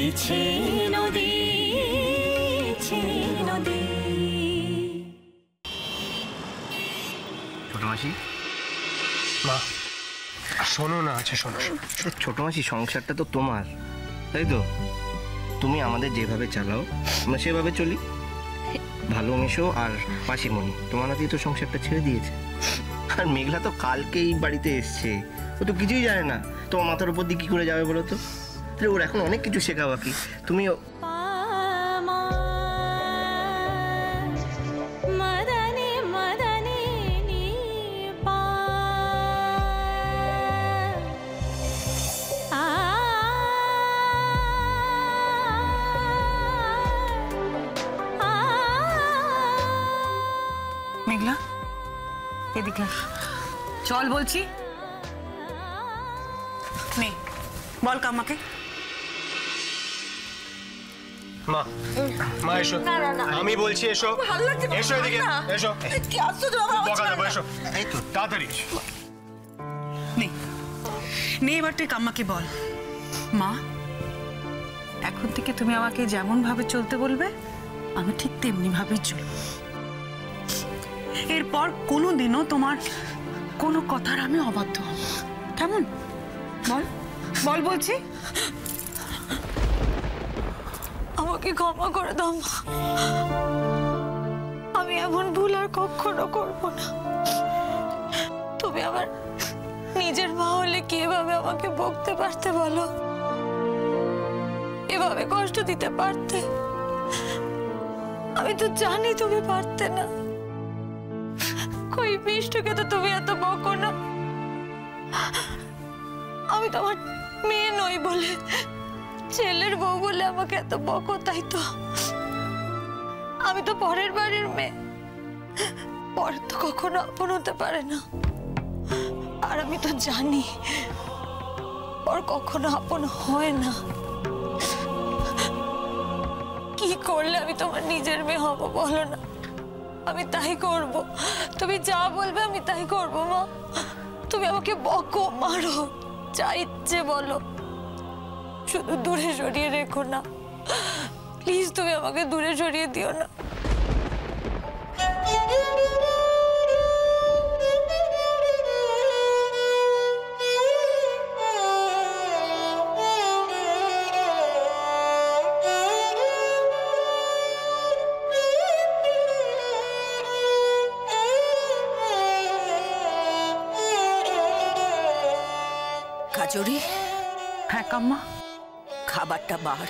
বইছে নদী নদী। ছোট মাসি, মা শোনো না। আচ্ছা শোনো। ছোট মাসি, সংসারটা তো তোমার, তাই তো? তুমি আমাদের যেভাবে চালাও আমরা সেভাবে চলি। ভালোমেসো আর মাসিমণি তোমার হাতেই তো সংসারটা ছেড়ে দিয়েছে। আর মেঘলা তো কালকেই বাড়িতে এসছে, ও তো কিছুই জানে না তোমার মাথার উপর দিয়ে কি করে যাবে বলো তো। তাহলে ওর এখন অনেক কিছু শেখা বাকি। তুমিও মেঘলা এদিকে চল বলছি। নে বল কাম্মাকে। মা মা এসো, আমি বলছি এসো। এসো এদিকে এসো। বকা দেবো, এসো। এই তো তাড়াতাড়ি নে এবার তুই কাম্মাকে বল, মা এখন থেকে তুমি আমাকে যেমন ভাবে চলতে বলবে আমি ঠিক তেমনি ভাবে চলব। এরপর কোনোদিনও তোমার কোনো কথার আমি অবাধ্য হব, কেমন? বল বল বলছি। আমাকে ক্ষমা করে দাও মা, আমি এমন ভুল আর কখনো করব না। তুমি আমার নিজের মা হলে কি এভাবে আমাকে বকতে পারতে বলো? এভাবে কষ্ট দিতে পারতে? আমি তো জানি তুমি পারতে না। কই মিষ্টুকে তো তুমি এত বকো না। আমি তোমার মেয়ে নই বলে, ছেলের বউ বলে আমাকে এত বকো, তাই তো? আমি তো পরের বাড়ির মেয়ে, পরে তো কখনো আপন হতে পারে না। আর আমি তো জানি পর কখনো আপন হয় না। কি করলে আমি তোমার নিজের মেয়ে হব বলো না? আমি তাই করব, তুমি যা বলবে আমি তাই করব মা। তুমি আমাকে বকো, মারো, যা ইচ্ছে বলো, শুধু দূরে সরিয়ে রেখো না প্লিজ। তুমি আমাকে দূরে সরিয়ে দিও না। কাজরি। হ্যাঁ কাম্মা। খাবারটা বার।